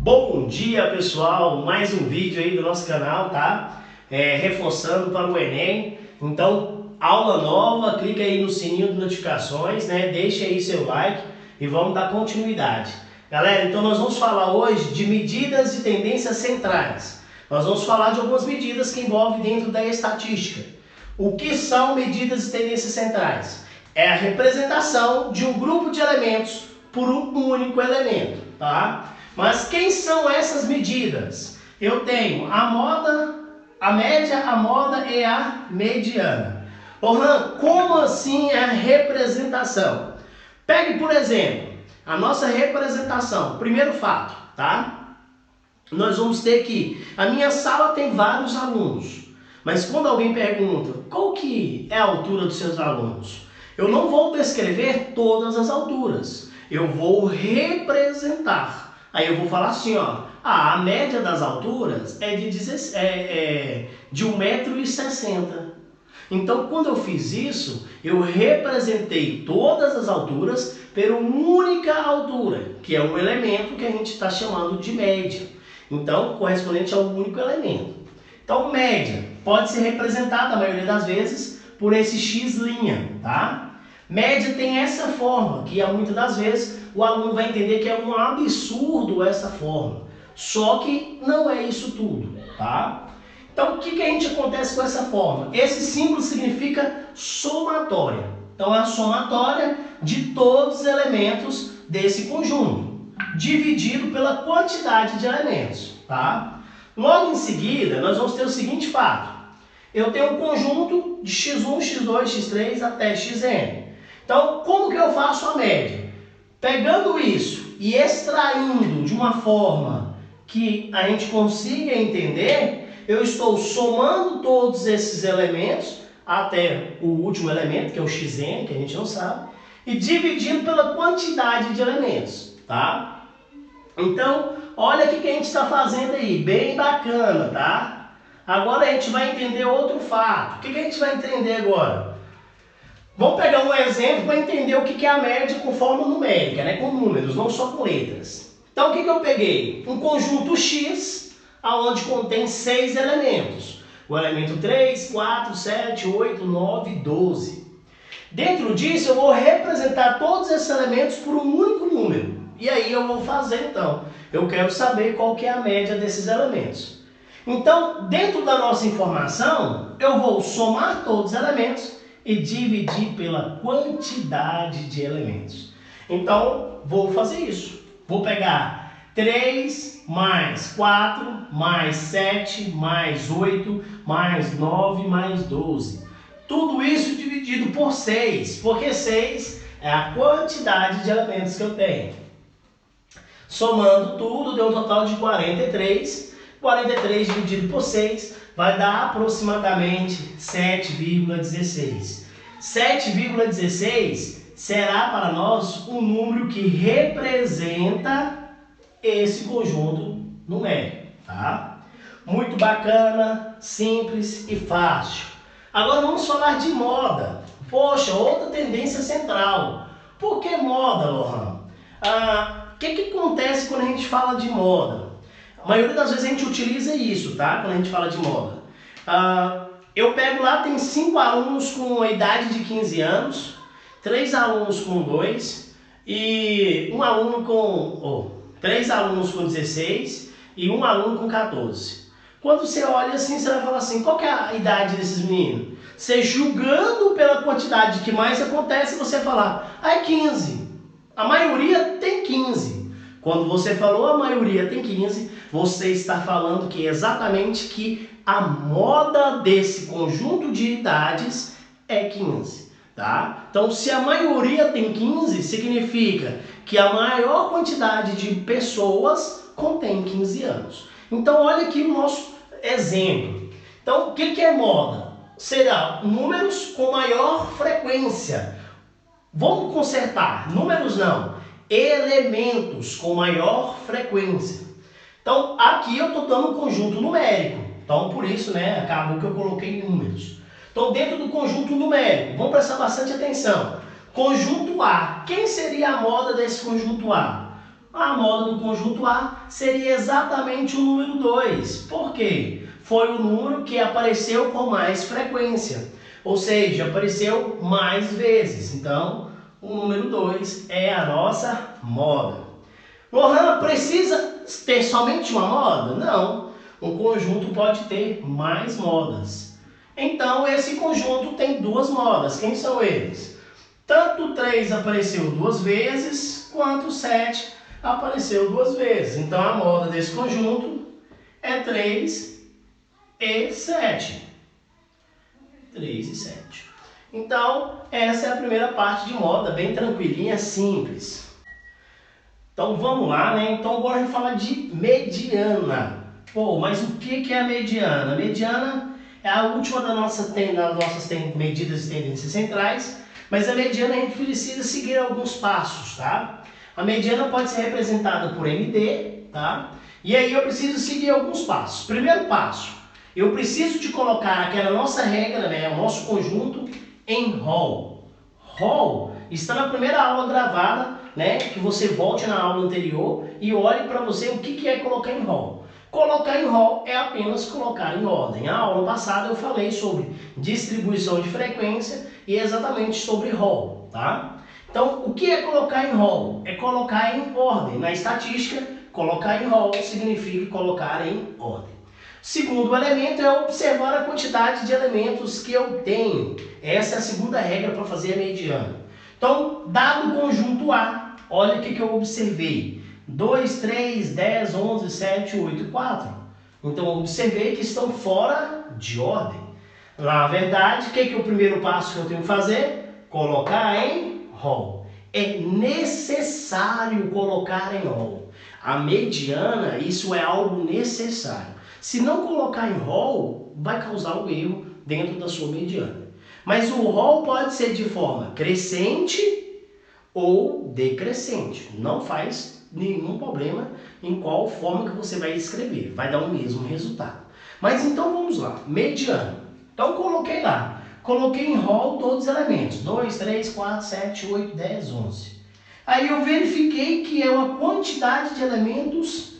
Bom dia, pessoal, mais um vídeo aí do nosso canal, tá? Reforçando para o Enem. Então, aula nova, clica aí no sininho de notificações, né? Deixa aí seu like e vamos dar continuidade. Galera, então nós vamos falar hoje de medidas e tendências centrais. Nós vamos falar de algumas medidas que envolvem dentro da estatística. O que são medidas e tendências centrais? É a representação de um grupo de elementos por um único elemento, tá? Mas quem são essas medidas? Eu tenho a moda, a média, a moda e a mediana. Lohan, como assim é a representação? Pegue, por exemplo, a nossa representação. Primeiro fato, tá? Nós vamos ter que a minha sala tem vários alunos. Mas quando alguém pergunta qual que é a altura dos seus alunos, eu não vou descrever todas as alturas. Eu vou representar. Aí eu vou falar assim, ó, a média das alturas é de 1,60 m. Então, quando eu fiz isso, eu representei todas as alturas por uma única altura, que é um elemento que a gente está chamando de média. Então, correspondente ao único elemento. Então, média pode ser representada, a maioria das vezes, por esse x', tá? Média tem essa forma, que muitas das vezes o aluno vai entender que é um absurdo essa forma. Só que não é isso tudo, tá? Então, o que a gente acontece com essa forma? Esse símbolo significa somatória. Então, é a somatória de todos os elementos desse conjunto, dividido pela quantidade de elementos, tá? Logo em seguida, nós vamos ter o seguinte fato. Eu tenho um conjunto de x1, x2, x3 até xn. Então, como que eu faço a média? Pegando isso e extraindo de uma forma que a gente consiga entender, eu estou somando todos esses elementos até o último elemento, que é o xn, que a gente não sabe, e dividindo pela quantidade de elementos, tá? Então, olha o que a gente está fazendo aí, bem bacana, tá? Agora a gente vai entender outro fato. O que a gente vai entender agora? Vamos pegar um exemplo para entender o que é a média com forma numérica, né? Com números, não só com letras. Então, o que eu peguei? Um conjunto X, onde contém 6 elementos. O elemento 3, 4, 7, 8, 9, 12. Dentro disso, eu vou representar todos esses elementos por um único número. E aí eu vou fazer, então. Eu quero saber qual que é a média desses elementos. Então, dentro da nossa informação, eu vou somar todos os elementos e dividir pela quantidade de elementos. Então, vou fazer isso. Vou pegar 3 mais 4 mais 7 mais 8 mais 9 mais 12. Tudo isso dividido por 6, porque 6 é a quantidade de elementos que eu tenho. Somando tudo, deu um total de 43. 43 dividido por 6 vai dar aproximadamente 7,16. 7,16 será para nós um número que representa esse conjunto numérico, tá? Muito bacana, simples e fácil. Agora vamos falar de moda. Poxa, outra tendência central. Por que moda, Lohan? O que acontece quando a gente fala de moda? A maioria das vezes a gente utiliza isso, tá? Quando a gente fala de moda. Eu pego lá, tem 5 alunos com a idade de 15 anos, 3 alunos com 2, e 3 alunos com 16 e 1 aluno com 14. Quando você olha assim, você vai falar assim, qual que é a idade desses meninos? Você julgando pela quantidade que mais acontece, você vai falar, é 15. A maioria tem 15. Quando você falou a maioria tem 15, você está falando que exatamente que a moda desse conjunto de idades é 15, tá? Então, se a maioria tem 15, significa que a maior quantidade de pessoas contém 15 anos. Então, olha aqui o nosso exemplo. Então, o que é moda? Será números com maior frequência. Vamos consertar, números não. Elementos com maior frequência. Então, aqui eu estou dando um conjunto numérico. Então, por isso, né, acabou que eu coloquei números. Então, dentro do conjunto numérico, vamos prestar bastante atenção. Conjunto A. Quem seria a moda desse conjunto A? a moda do conjunto A seria exatamente o número 2. Por quê? Foi o número que apareceu com mais frequência, ou seja, apareceu mais vezes. Então, o número 2 é a nossa moda. Lohan, precisa ter somente uma moda? Não. Um conjunto pode ter mais modas. Então, esse conjunto tem duas modas. Quem são eles? Tanto o 3 apareceu duas vezes, quanto o 7 apareceu duas vezes. Então, a moda desse conjunto é 3 e 7. 3 e 7. Então, essa é a primeira parte de moda, bem tranquilinha, simples. Então, vamos lá, né? Então, agora a gente fala de mediana. Pô, mas o que é a mediana? A mediana é a última das nossas medidas e tendências centrais, mas a mediana a gente precisa seguir alguns passos, tá? A mediana pode ser representada por MD, tá? E aí eu preciso seguir alguns passos. Primeiro passo, eu preciso de colocar aquela nossa regra, né, o nosso conjunto em rol. Rol está na primeira aula gravada, né, que você volte na aula anterior e olhe para você o que é colocar em rol. Colocar em rol é apenas colocar em ordem. A aula passada eu falei sobre distribuição de frequência e exatamente sobre rol, tá? Então, o que é colocar em rol? É colocar em ordem. Na estatística, colocar em rol significa colocar em ordem. Segundo elemento é observar a quantidade de elementos que eu tenho. Essa é a segunda regra para fazer a mediana. Então, dado o conjunto A, olha o que eu observei. 2, 3, 10, 11, 7, 8 e 4. Então, eu observei que estão fora de ordem. Na verdade, o que é o primeiro passo que eu tenho que fazer? Colocar em rol. É necessário colocar em rol. A mediana, isso é algo necessário. Se não colocar em rol, vai causar um erro dentro da sua mediana. Mas o rol pode ser de forma crescente ou decrescente. Não faz nenhum problema em qual forma que você vai escrever. Vai dar o mesmo resultado. Mas então vamos lá. Mediana. Então coloquei lá. Coloquei em rol todos os elementos. 2, 3, 4, 7, 8, 10, 11. Aí eu verifiquei que é uma quantidade de elementos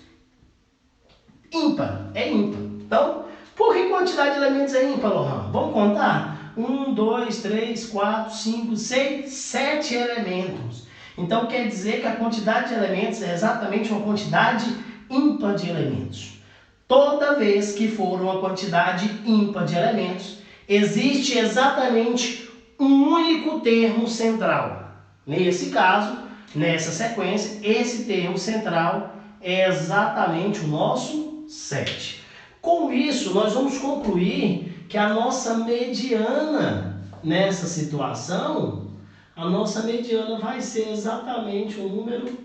ímpar. É ímpar. Então, por que quantidade de elementos é ímpar, Lohan? Vamos contar? 1, 2, 3, 4, 5, 6, 7 elementos. Então quer dizer que a quantidade de elementos é exatamente uma quantidade ímpar de elementos. Toda vez que for uma quantidade ímpar de elementos, existe exatamente um único termo central. Nesse caso, nessa sequência, esse termo central é exatamente o nosso 7. Com isso, nós vamos concluir que a nossa mediana nessa situação, a nossa mediana vai ser exatamente o número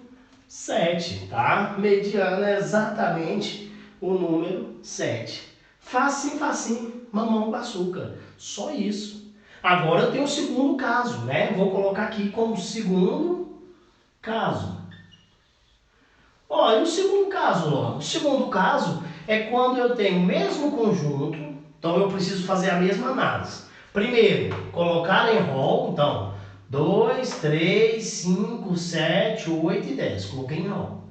7, tá? Mediana é exatamente o número 7. Facinho, facinho, mamão com açúcar. Só isso. Agora eu tenho o segundo caso, né? Vou colocar aqui como segundo caso. Olha, o segundo caso, ó. O segundo caso é quando eu tenho o mesmo conjunto, então eu preciso fazer a mesma análise. Primeiro, colocar em rol, então, 2, 3, 5, 7, 8 e 10. Coloquei em rol.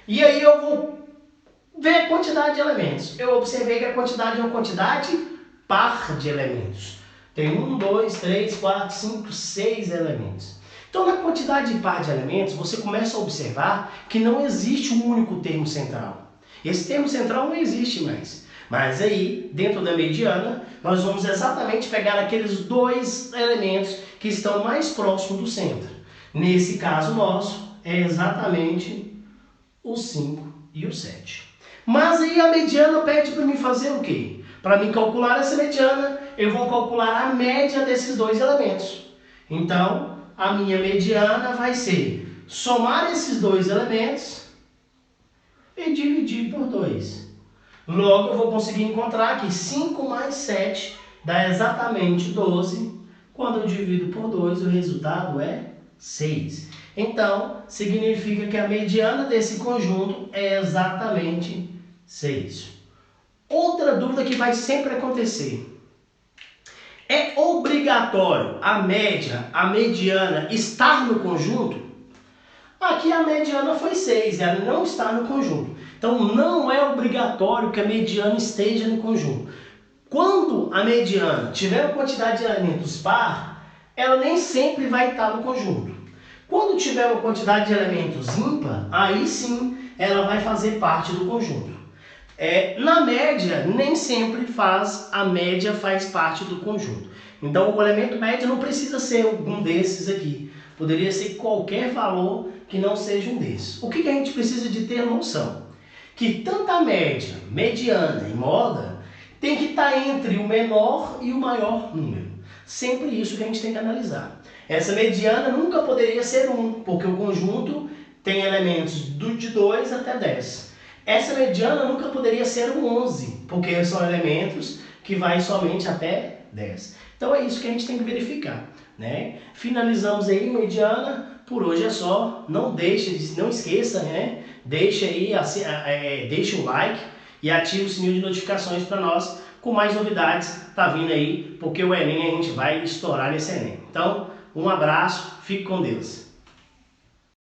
E aí eu vou ver a quantidade de elementos. Eu observei que a quantidade é uma quantidade par de elementos. Tem 1, 2, 3, 4, 5, 6 elementos. Então, na quantidade de par de elementos, você começa a observar que não existe um único termo central. Esse termo central não existe mais. Mas aí, dentro da mediana, nós vamos exatamente pegar aqueles dois elementos que estão mais próximos do centro. Nesse caso nosso, é exatamente o 5 e o 7. Mas aí a mediana pede para mim fazer o quê? Para mim calcular essa mediana, eu vou calcular a média desses dois elementos. Então, a minha mediana vai ser somar esses dois elementos e dividir por 2. Logo, eu vou conseguir encontrar que 5 mais 7 dá exatamente 12. Quando eu divido por 2, o resultado é 6. Então, significa que a mediana desse conjunto é exatamente 6. Outra dúvida que vai sempre acontecer. É obrigatório a média, a mediana, estar no conjunto? Aqui a mediana foi 6, ela não está no conjunto. Então não é obrigatório que a mediana esteja no conjunto. Quando a mediana tiver uma quantidade de elementos par, ela nem sempre vai estar no conjunto. Quando tiver uma quantidade de elementos ímpar, aí sim ela vai fazer parte do conjunto. Na média, nem sempre a média faz parte do conjunto. Então o elemento médio não precisa ser algum desses aqui. Poderia ser qualquer valor que não seja um desses. O que a gente precisa de ter noção? Que tanto a média, mediana e moda tem que estar entre o menor e o maior número. Sempre isso que a gente tem que analisar. Essa mediana nunca poderia ser 1, porque o conjunto tem elementos de 2 até 10. Essa mediana nunca poderia ser um 11, porque são elementos que vai somente até 10. Então é isso que a gente tem que verificar, né? Finalizamos aí mediana. Por hoje é só. Não esqueça, né? Deixe o like e ative o sininho de notificações para nós com mais novidades. Tá vindo aí, porque o Enem a gente vai estourar nesse Enem. Então, um abraço, fique com Deus.